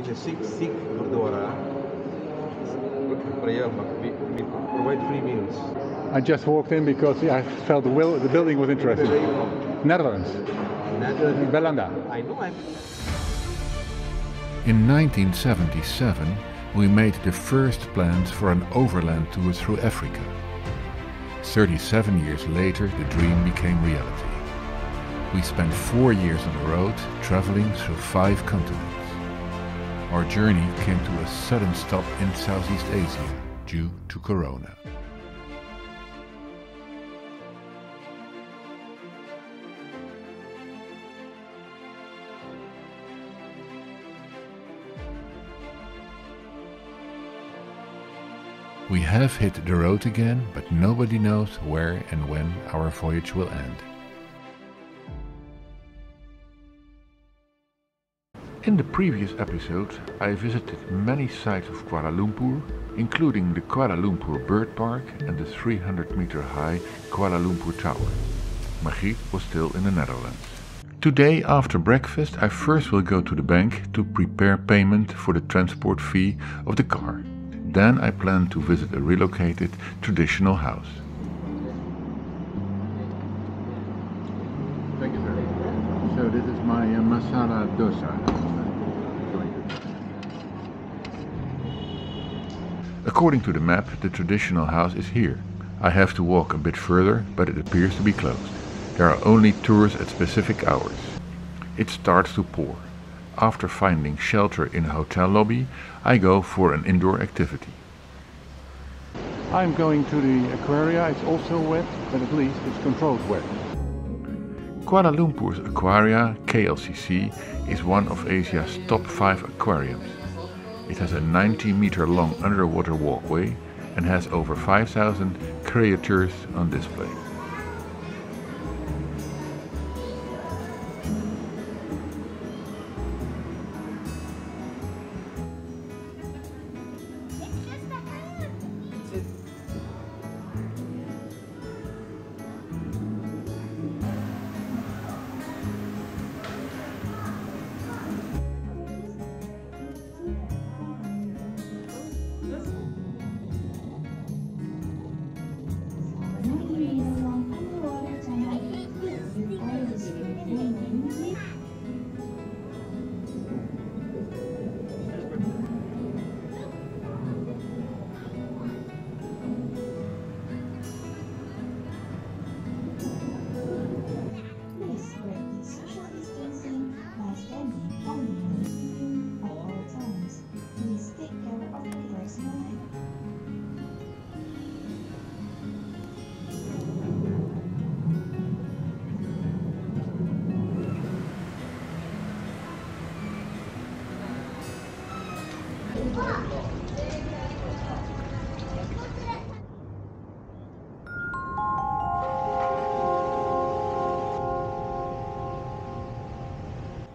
in a Sikh Gurdwara, prayer, we provide free meals. I just walked in because I felt the building was interesting. Where are you from? Netherlands. Netherlands. Belanda. I know. In 1977, we made the first plans for an overland tour through Africa. 37 years later, the dream became reality. We spent 4 years on the road, traveling through 5 continents. Our journey came to a sudden stop in Southeast Asia due to Corona. We have hit the road again, but nobody knows where and when our voyage will end. In the previous episode, I visited many sites of Kuala Lumpur, including the Kuala Lumpur Bird Park and the 300-meter high Kuala Lumpur Tower. Masjid was still in the Netherlands. Today, after breakfast, I first will go to the bank to prepare payment for the transport fee of the car. Then I plan to visit a relocated traditional house. Thank you, sir. So this is my masala dosa. According to the map, the traditional house is here. I have to walk a bit further, but it appears to be closed. There are only tours at specific hours. It starts to pour. After finding shelter in a hotel lobby, I go for an indoor activity. I'm going to the aquaria. It's also wet, but at least it's controlled wet. Kuala Lumpur's Aquaria, KLCC, is one of Asia's top 5 aquariums. It has a 90-meter long underwater walkway and has over 5,000 creatures on display.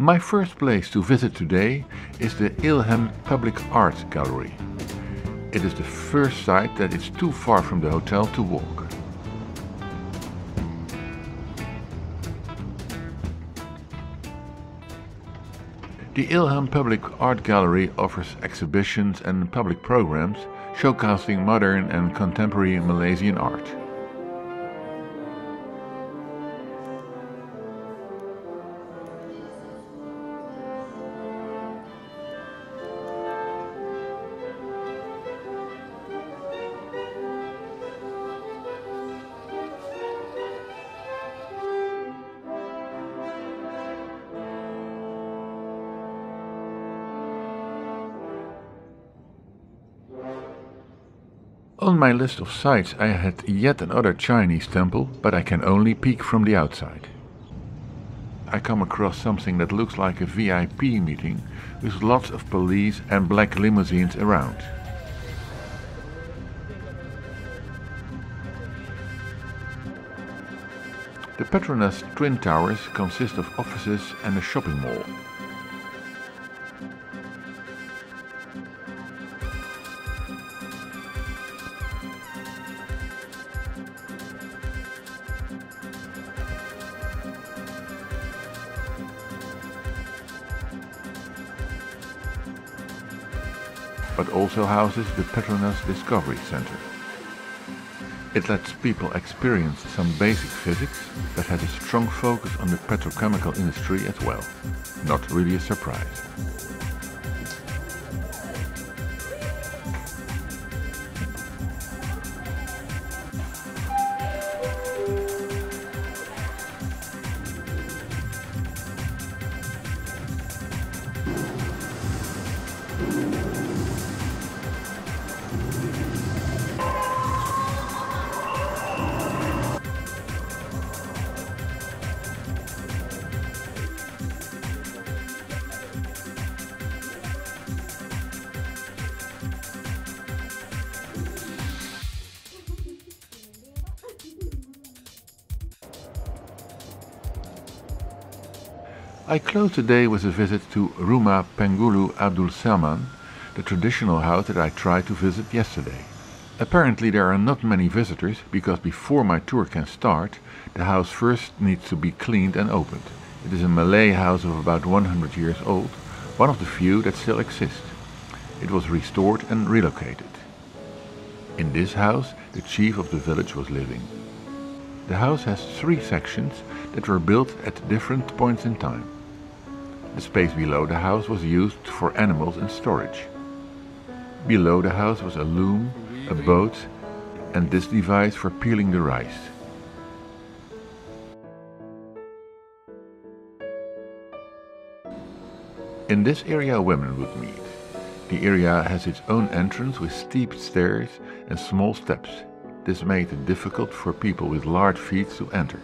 My first place to visit today is the ILHAM Public Art Gallery. It is the first site that is too far from the hotel to walk. The ILHAM Public Art Gallery offers exhibitions and public programs showcasing modern and contemporary Malaysian art. On my list of sites I had yet another Chinese temple, but I can only peek from the outside. I come across something that looks like a VIP meeting with lots of police and black limousines around. The Petronas Twin Towers consist of offices and a shopping mall. but also houses the Petronas Discovery Centre. It lets people experience some basic physics, but has a strong focus on the petrochemical industry as well. Not really a surprise. I close the day with a visit to Rumah Penghulu Abu Seman, the traditional house that I tried to visit yesterday. Apparently there are not many visitors because before my tour can start, the house first needs to be cleaned and opened. It is a Malay house of about 100 years old, one of the few that still exist. It was restored and relocated. In this house, the chief of the village was living. The house has 3 sections that were built at different points in time. The space below the house was used for animals and storage. Below the house was a loom, a boat, and this device for peeling the rice. In this area women would meet. The area has its own entrance with steep stairs and small steps. This made it difficult for people with large feet to enter.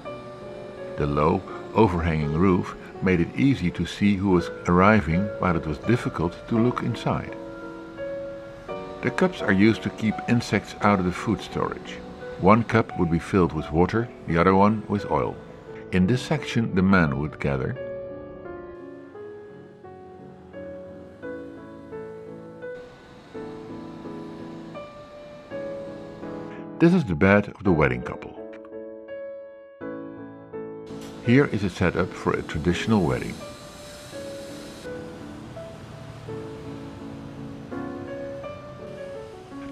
The low, overhanging roof made it easy to see who was arriving, while it was difficult to look inside. The cups are used to keep insects out of the food storage. One cup would be filled with water, the other one with oil. In this section the men would gather. This is the bed of the wedding couple. Here is a setup for a traditional wedding.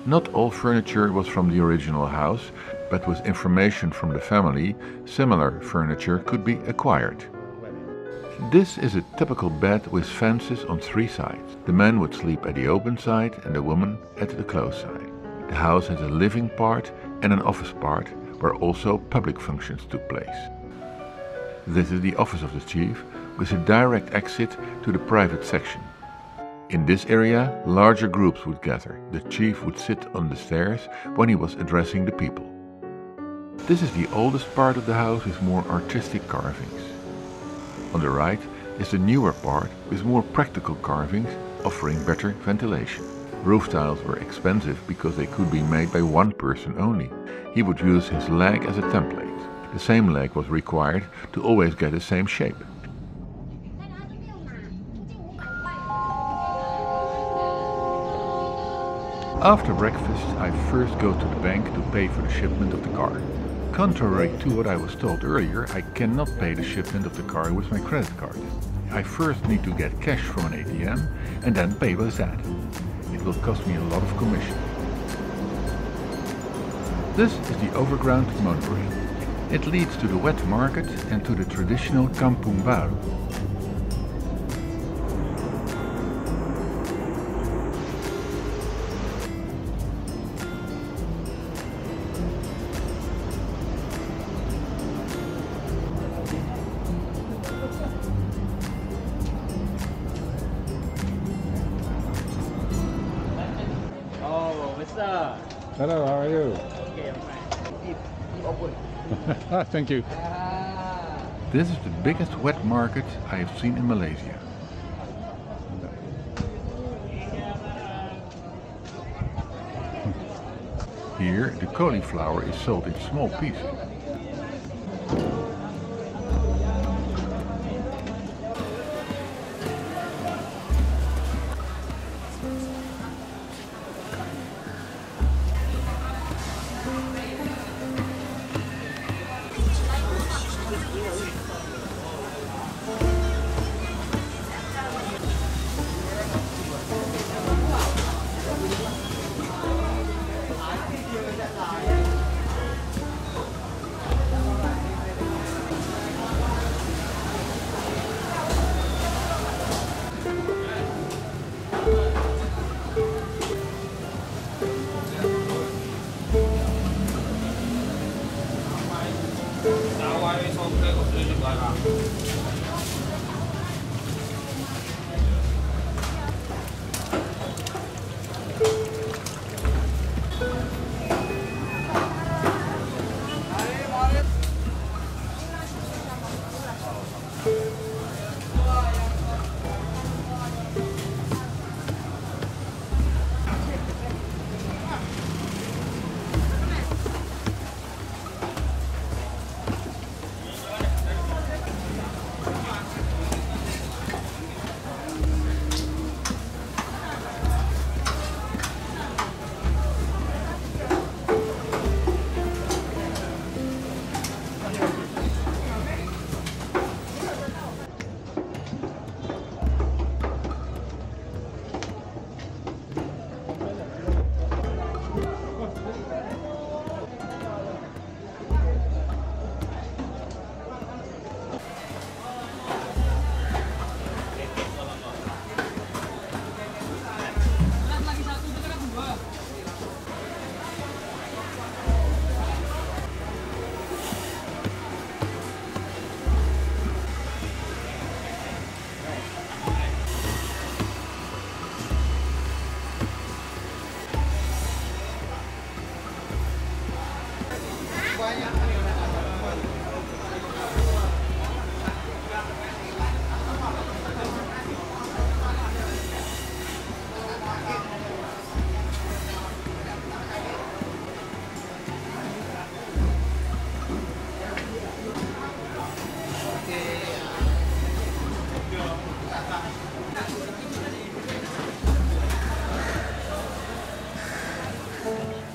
Not all furniture was from the original house, but with information from the family, similar furniture could be acquired. This is a typical bed with fences on 3 sides. The men would sleep at the open side and the women at the closed side. The house has a living part and an office part, where also public functions took place. This is the office of the chief, with a direct exit to the private section. In this area, larger groups would gather. The chief would sit on the stairs when he was addressing the people. This is the oldest part of the house with more artistic carvings. On the right is the newer part with more practical carvings, offering better ventilation. Roof tiles were expensive because they could be made by one person only. He would use his leg as a template. The same leg was required to always get the same shape. After breakfast, I first go to the bank to pay for the shipment of the car. Contrary to what I was told earlier, I cannot pay the shipment of the car with my credit card. I first need to get cash from an ATM and then pay with that. It will cost me a lot of commission. This is the overground monorail. It leads to the wet market and to the traditional Kampung Baru. Oh, Mr. Hello, how are you? Okay, I'm fine. Thank you. This is the biggest wet market I have seen in Malaysia. Here the cauliflower is sold in small pieces.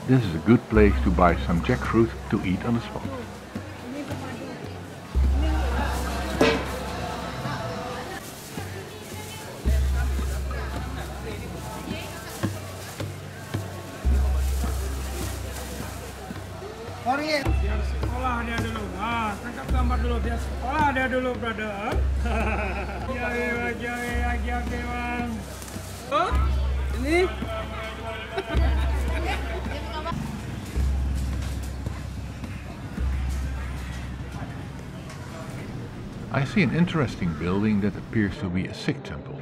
This is a good place to buy some jackfruit to eat on the spot. Biar sekolah dia dulu. Tangkap gambar dulu. Biar sekolah dia dulu, brother. Lagi, bang. Oh, ini. I see an interesting building that appears to be a Sikh temple.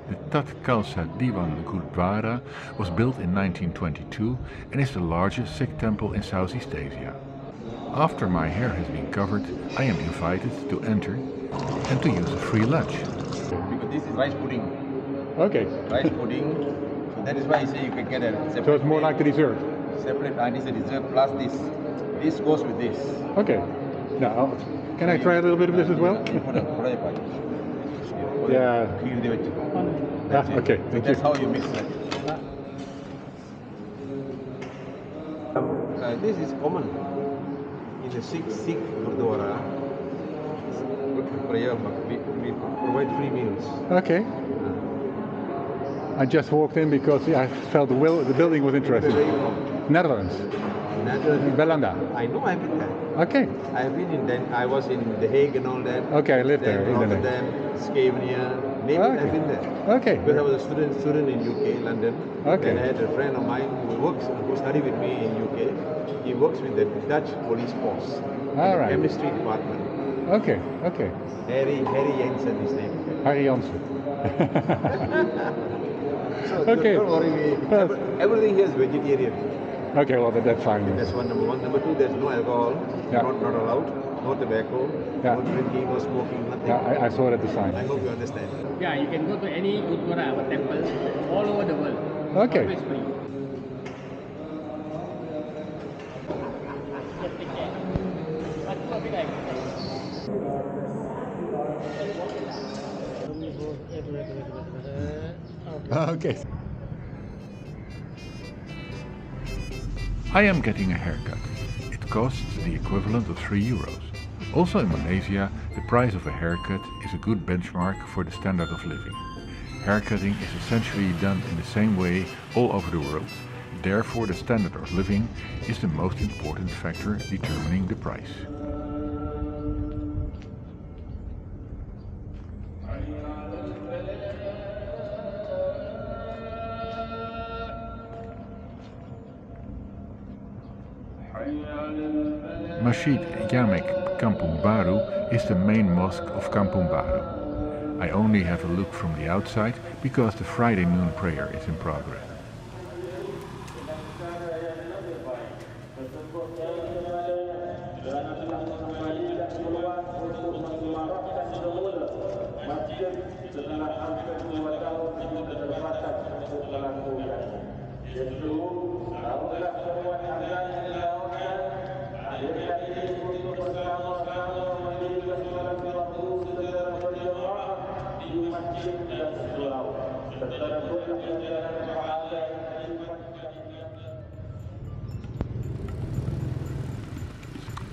The Tatt Khalsa Gurdwara was built in 1922 and is the largest Sikh temple in Southeast Asia. After my hair has been covered, I am invited to enter and to use a free lunch. Because this is rice pudding. Okay. Rice pudding. So that is why I say you can get a separate. So it's more like a dessert. Separate, this is a dessert plus this. This goes with this. Okay. Now, can I try a little bit of this as well? Yeah. That's it. Okay. So Thank that's you. how you mix it. This is common in the Sikh Gurdwara. Prayer, we provide free meals. Okay. I just walked in because I felt the building was interesting. Netherlands. Belanda. I know, I've been there. Okay. I've been in then I was in The Hague and all that. Okay, I lived there. In the Rotterdam, Scavenia, name it, I've been there. Okay. Because I was a student in UK, London. Okay. And I had a friend of mine who studied with me in UK. He works with the Dutch police force. In All the right. chemistry department. Okay. Okay. Harry Jensen, his name. Harry Janssen. So Okay. don't worry, everything here is vegetarian. Okay, well that's fine. That's one number one. Number two, there's no alcohol, Yeah. not allowed, no tobacco, Yeah. no drinking, no smoking, nothing. Yeah, I saw that the sign. I hope you understand. Yeah, you can go to any Gurdwara or temple all over the world. Okay. Always free. Just take care. But do a bit of exercise. Okay. I am getting a haircut. It costs the equivalent of €3. Also in Malaysia, the price of a haircut is a good benchmark for the standard of living. Haircutting is essentially done in the same way all over the world. Therefore, the standard of living is the most important factor determining the price. Masjid Jamek Kampung Baru is the main mosque of Kampung Baru. I only have a look from the outside because the Friday noon prayer is in progress.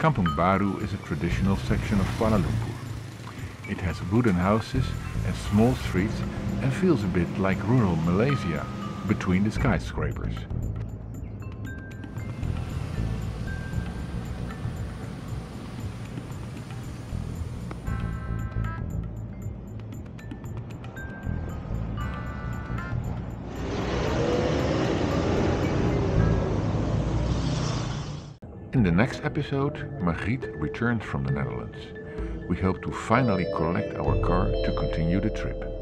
Kampung Baru is a traditional section of Kuala Lumpur. It has wooden houses and small streets and feels a bit like rural Malaysia between the skyscrapers. In the next episode, Margriet returns from the Netherlands. We hope to finally collect our car to continue the trip.